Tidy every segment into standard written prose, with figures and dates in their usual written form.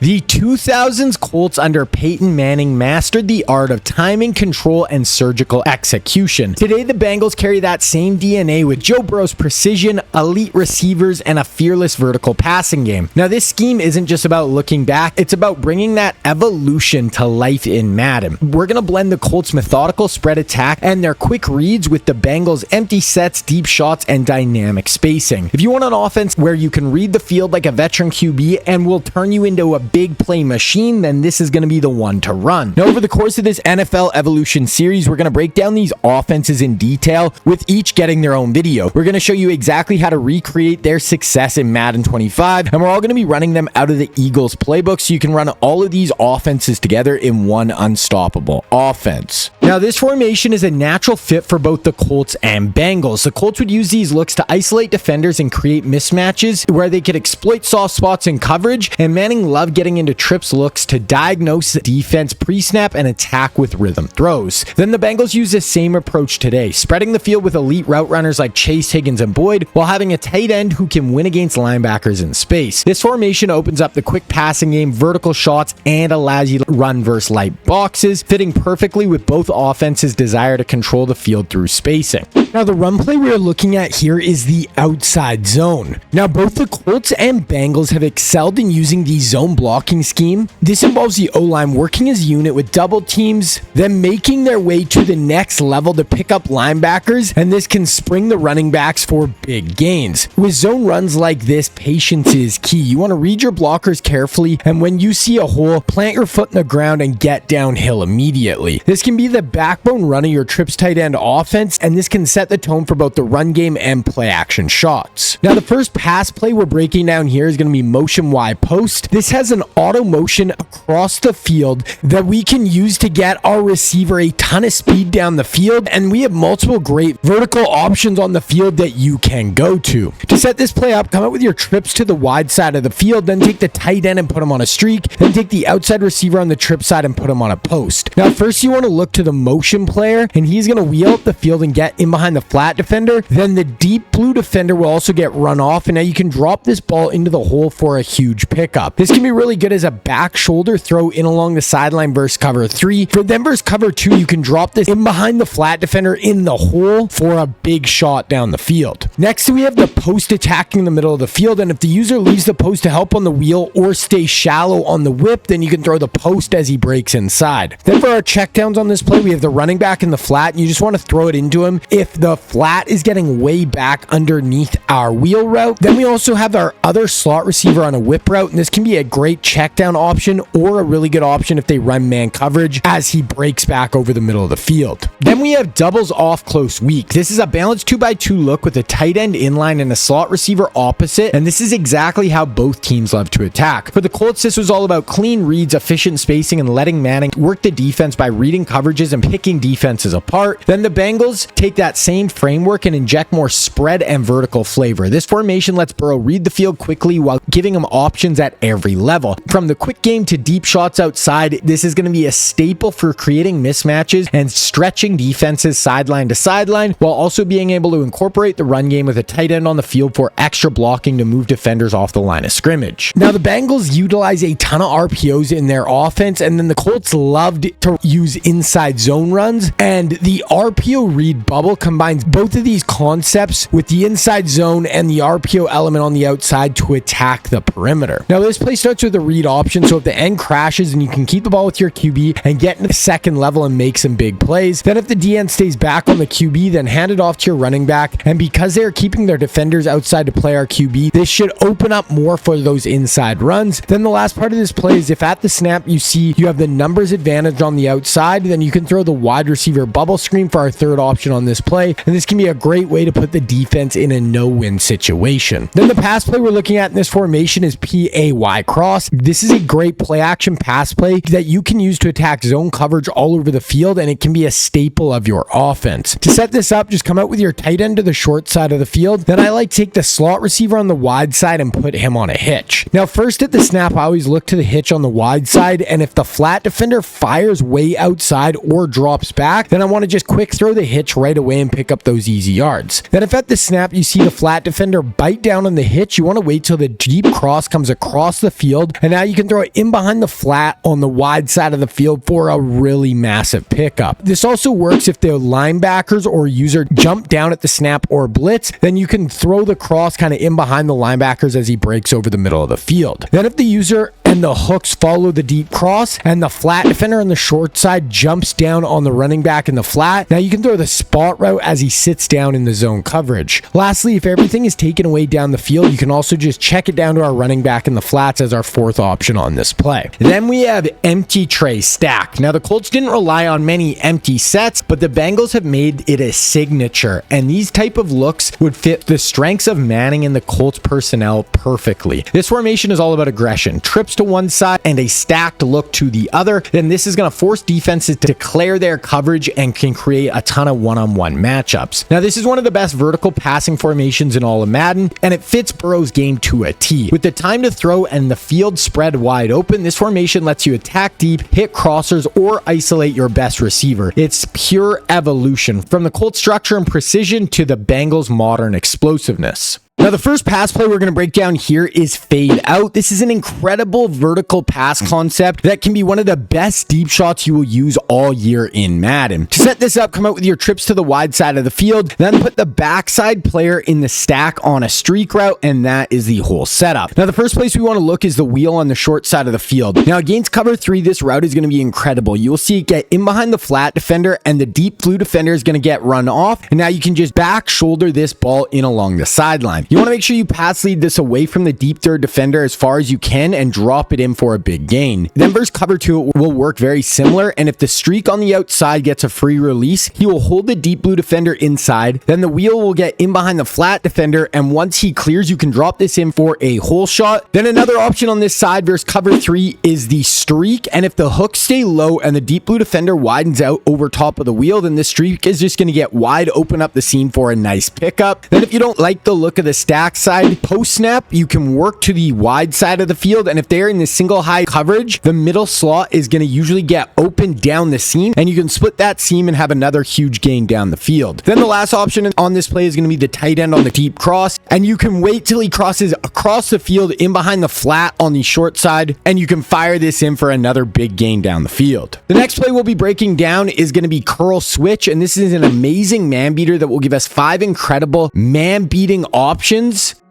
The 2000s Colts under Peyton Manning mastered the art of timing, control, and surgical execution. Today, the Bengals carry that same DNA with Joe Burrow's precision, elite receivers, and a fearless vertical passing game. Now, this scheme isn't just about looking back, it's about bringing that evolution to life in Madden. We're going to blend the Colts' methodical spread attack and their quick reads with the Bengals' empty sets, deep shots, and dynamic spacing. If you want an offense where you can read the field like a veteran QB and will turn you into a big play machine, then this is going to be the one to run. Now, over the course of this NFL Evolution series, we're going to break down these offenses in detail, with each getting their own video. We're going to show you exactly how to recreate their success in Madden 25, and we're all going to be running them out of the Eagles playbook, so you can run all of these offenses together in one unstoppable offense. Now, this formation is a natural fit for both the Colts and Bengals. The Colts would use these looks to isolate defenders and create mismatches where they could exploit soft spots in coverage, and Manning loved getting into trips looks to diagnose the defense pre-snap and attack with rhythm throws. Then the Bengals use the same approach today, spreading the field with elite route runners like Chase, Higgins, and Boyd, while having a tight end who can win against linebackers in space. This formation opens up the quick passing game, vertical shots, and allows you to run versus light boxes, fitting perfectly with both offenses' desire to control the field through spacing. Now, the run play we're looking at here is the outside zone. Now, both the Colts and Bengals have excelled in using the zone blocking scheme. This involves the O-line working as a unit with double teams, then making their way to the next level to pick up linebackers, and this can spring the running backs for big gains. With zone runs like this, patience is key. You want to read your blockers carefully, and when you see a hole, plant your foot in the ground and get downhill immediately. This can be the backbone run of your trips tight end offense, and this can set the tone for both the run game and play action shots. Now, the first pass play we're breaking down here is going to be motion Y post. This has an auto motion across the field that we can use to get our receiver a ton of speed down the field, and we have multiple great vertical options on the field that you can go to. To set this play up, come out with your trips to the wide side of the field, then take the tight end and put him on a streak, then take the outside receiver on the trip side and put him on a post. Now, first you want to look to the motion player, and he's going to wheel up the field and get in behind the flat defender. Then the deep blue defender will also get run off, and now you can drop this ball into the hole for a huge pickup. This can be really good as a back shoulder throw in along the sideline versus cover 3. For them versus cover 2, you can drop this in behind the flat defender in the hole for a big shot down the field. Next, we have the post attacking the middle of the field, and if the user leaves the post to help on the wheel or stay shallow on the whip, then you can throw the post as he breaks inside. Then for our checkdowns on this play, we have the running back in the flat, and you just want to throw it into him if the flat is getting way back underneath our wheel route. Then we also have our other slot receiver on a whip route, and this can be a great checkdown option or a really good option if they run man coverage as he breaks back over the middle of the field. Then we have doubles off close weak. This is a balanced 2x2 look with a tight end inline and a slot receiver opposite, and this is exactly how both teams love to attack. For the Colts, this was all about clean reads, efficient spacing, and letting Manning work the defense by reading coverages and picking defenses apart. Then the Bengals take that same framework and inject more spread and vertical flavor. This formation lets Burrow read the field quickly while giving him options at every level. From the quick game to deep shots outside, this is going to be a staple for creating mismatches and stretching defenses sideline to sideline, while also being able to incorporate the run game with a tight end on the field for extra blocking to move defenders off the line of scrimmage. Now, the Bengals utilize a ton of RPOs in their offense, and then the Colts loved to use inside zone runs, and the RPO read bubble combines both of these concepts with the inside zone and the RPO element on the outside to attack the perimeter. Now, this play starts with a read option, so if the end crashes and you can keep the ball with your QB and get in the second level and make some big plays, then if the DN stays back on the QB, then hand it off to your running back, and because they are keeping their defenders outside to play our QB, this should open up more for those inside runs. Then the last part of this play is if at the snap you see you have the numbers advantage on the outside, then you can throw the wide receiver bubble screen for our third option on this play, and this can be a great way to put the defense in a no-win situation. Then the pass play we're looking at in this formation is PAY cross. This is a great play action pass play that you can use to attack zone coverage all over the field, and it can be a staple of your offense. To set this up, just come out with your tight end to the short side of the field. Then I like to take the slot receiver on the wide side and put him on a hitch. Now, first at the snap, I always look to the hitch on the wide side, and if the flat defender fires way outside or drops back, then I want to just quick throw the hitch right away and pick up those easy yards. Then if at the snap you see the flat defender bite down on the hitch, you want to wait till the deep cross comes across the field, and now you can throw it in behind the flat on the wide side of the field for a really massive pickup. This also works if the linebackers or user jump down at the snap or blitz, then you can throw the cross kind of in behind the linebackers as he breaks over the middle of the field. Then if the user and the hooks follow the deep cross and the flat defender on the short side jumps down on the running back in the flat, now you can throw the spot route as he sits down in the zone coverage. Lastly, if everything is taken away down the field, you can also just check it down to our running back in the flats as our fourth option on this play. Then we have empty tray stack. Now the Colts didn't rely on many empty sets, but the Bengals have made it a signature, and these type of looks would fit the strengths of Manning and the Colts personnel perfectly. This formation is all about aggression, trips to one side and a stacked look to the other. Then this is going to force defenses to declare their coverage and can create a ton of one-on-one matchups. Now this is one of the best vertical passing formations in all of Madden, and it fits Burrow's game to a T. With the time to throw and the field spread wide open, this formation lets you attack deep, hit crossers, or isolate your best receiver. It's pure evolution from the Colts structure and precision to the Bengals' modern explosiveness. Now, the first pass play we're going to break down here is fade out. This is an incredible vertical pass concept that can be one of the best deep shots you will use all year in Madden. To set this up, come out with your trips to the wide side of the field, then put the backside player in the stack on a streak route, and that is the whole setup. Now, the first place we want to look is the wheel on the short side of the field. Now, against cover 3, this route is going to be incredible. You will see it get in behind the flat defender, and the deep blue defender is going to get run off, and now you can just back shoulder this ball in along the sideline. You want to make sure you pass lead this away from the deep third defender as far as you can and drop it in for a big gain. Then versus cover 2 it will work very similar, and if the streak on the outside gets a free release, he will hold the deep blue defender inside, then the wheel will get in behind the flat defender, and once he clears, you can drop this in for a hole shot. Then another option on this side versus cover 3 is the streak, and if the hooks stay low and the deep blue defender widens out over top of the wheel, then the streak is just going to get wide open up the seam for a nice pickup. Then if you don't like the look of the stack side post snap, you can work to the wide side of the field, and if they're in the single high coverage, the middle slot is going to usually get open down the seam, and you can split that seam and have another huge gain down the field. Then the last option on this play is going to be the tight end on the deep cross, and you can wait till he crosses across the field in behind the flat on the short side, and you can fire this in for another big gain down the field. The next play we'll be breaking down is going to be curl switch, and this is an amazing man beater that will give us 5 incredible man beating options.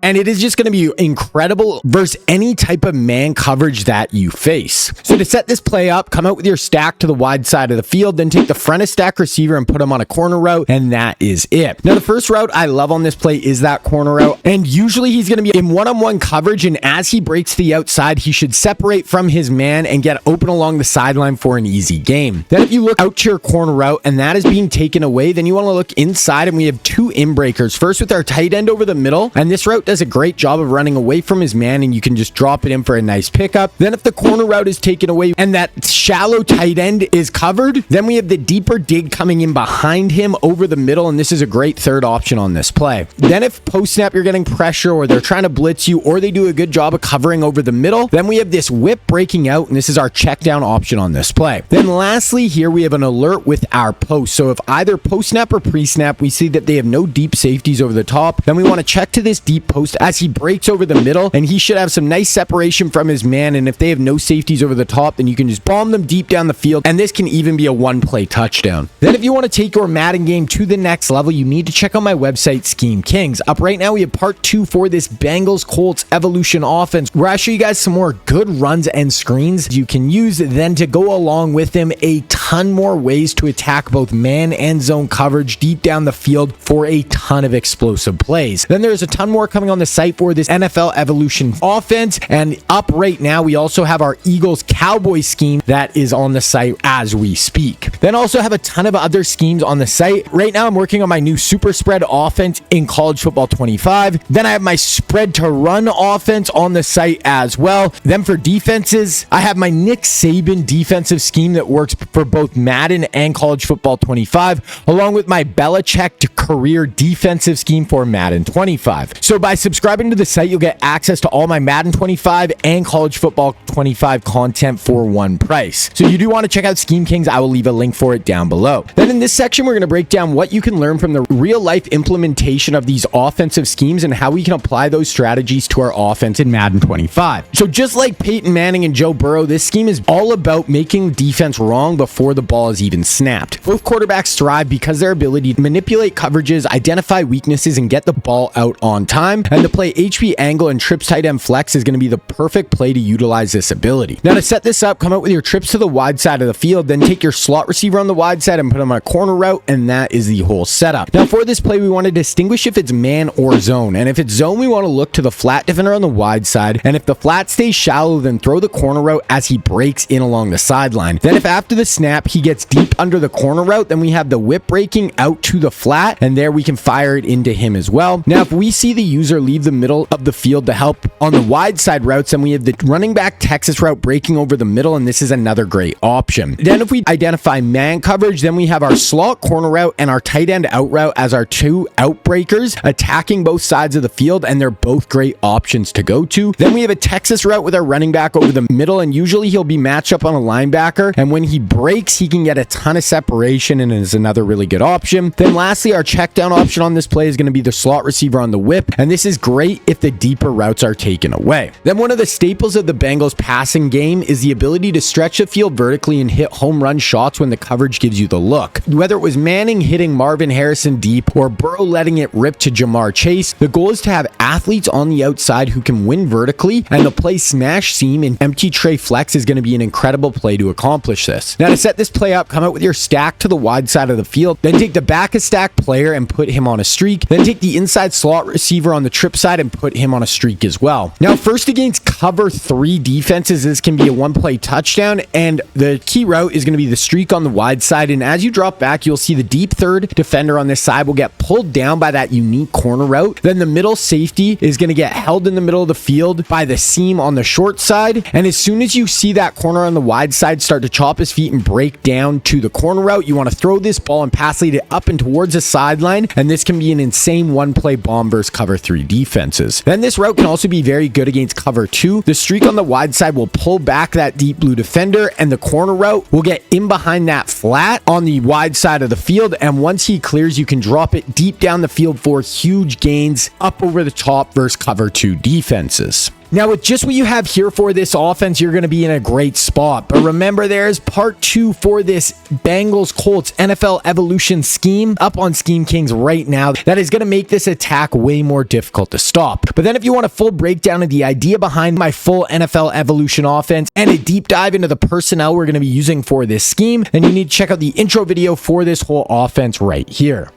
And it is just going to be incredible versus any type of man coverage that you face. So to set this play up, come out with your stack to the wide side of the field, then take the front of stack receiver and put him on a corner route, and that is it. Now, the first route I love on this play is that corner route, and usually he's going to be in one-on-one coverage, and as he breaks to the outside, he should separate from his man and get open along the sideline for an easy game. Then if you look out to your corner route, and that is being taken away, then you want to look inside, and we have 2 in-breakers. First with our tight end over the middle, and this route does a great job of running away from his man, and you can just drop it in for a nice pickup. Then if the corner route is taken away and that shallow tight end is covered, then we have the deeper dig coming in behind him over the middle, and this is a great third option on this play. Then if post snap you're getting pressure, or they're trying to blitz you, or they do a good job of covering over the middle, then we have this whip breaking out, and this is our check down option on this play. Then lastly, here we have an alert with our post. So if either post snap or pre snap we see that they have no deep safeties over the top, then we want to check to this deep post as he breaks over the middle, and he should have some nice separation from his man, and if they have no safeties over the top, then you can just bomb them deep down the field, and this can even be a 1-play touchdown. Then if you want to take your Madden game to the next level, you need to check out my website, Scheme Kings. Up right now, we have part 2 for this Bengals Colts evolution offense, where I show you guys some more good runs and screens you can use, then to go along with them, a ton more ways to attack both man and zone coverage deep down the field for a ton of explosive plays. Then there's a ton more coming on the site for this NFL evolution offense, and up right now we also have our Eagles Cowboys scheme that is on the site as we speak. Then also have a ton of other schemes on the site. Right now I'm working on my new super spread offense in college football 25. Then I have my spread to run offense on the site as well. Then for defenses, I have my Nick Saban defensive scheme that works for both Madden and college football 25, along with my Belichick to career defensive scheme for Madden 25. So by subscribing to the site, you'll get access to all my Madden 25 and college football 25 content for one price. So you do want to check out Scheme Kings. I will leave a link for it down below. Then in this section, we're going to break down what you can learn from the real life implementation of these offensive schemes and how we can apply those strategies to our offense in Madden 25. So just like Peyton Manning and Joe Burrow, this scheme is all about making defense wrong before the ball is even snapped. Both quarterbacks thrive because their ability to manipulate coverages, identify weaknesses, and get the ball out on time. And to play HP angle and trips tight end flex is going to be the perfect play to utilize this ability. Now to set this up, come out with your trips to the wide side of the field, then take your slot receiver on the wide side and put him on a corner route, and that is the whole setup. Now for this play, we want to distinguish if it's man or zone. And if it's zone, we want to look to the flat defender on the wide side. And if the flat stays shallow, then throw the corner route as he breaks in along the sideline. Then if after the snap he gets deep under the corner route, then we have the whip breaking out to the flat, and there we can fire it into him as well. Now if we see the user leave the middle of the field to help on the wide side routes, then we have the running back Texas route breaking over the middle, and this is another great option. Then if we identify man coverage, then we have our slot corner route and our tight end out route as our two outbreakers attacking both sides of the field, and they're both great options to go to. Then we have a Texas route with our running back over the middle, and usually he'll be matched up on a linebacker, and when he breaks he can get a ton of separation and is another really good option. Then lastly, our check down option on this play is going to be the slot receiver on the whip, and this is great if the deeper routes are taken away. Then one of the staples of the Bengals passing game is the ability to stretch the field vertically and hit home run shots when the coverage gives you the look. Whether it was Manning hitting Marvin Harrison deep or Burrow letting it rip to Jamar Chase, the goal is to have athletes on the outside who can win vertically, and the play smash seam and empty tray flex is going to be an incredible play to accomplish this. Now to set this play up, come out with your stack to the wide side of the field, then take the back of stack player and put him on a streak, then take the inside slot receiver on the trip side and put him on a streak as well. Now first against cover 3 defenses, this can be a one play touchdown, and the key route is going to be the streak on the wide side, and as you drop back you'll see the deep third defender on this side will get pulled down by that unique corner route. Then the middle safety is going to get held in the middle of the field by the seam on the short side, and as soon as you see that corner on the wide side start to chop his feet and break down to the corner route, you want to throw this ball and pass lead it up and towards the sideline, and this can be an insane one play bomb versus cover 3 defenses. Then this route can also be very good against cover 2. The streak on the wide side will pull back that deep blue defender, and the corner route will get in behind that flat on the wide side of the field, and once he clears you can drop it deep down the field for huge gains up over the top versus cover 2 defenses. Now, with just what you have here for this offense, you're going to be in a great spot. But remember, there's part 2 for this Bengals Colts NFL evolution scheme up on Scheme Kings right now. That is going to make this attack way more difficult to stop. But then if you want a full breakdown of the idea behind my full NFL evolution offense and a deep dive into the personnel we're going to be using for this scheme, then you need to check out the intro video for this whole offense right here.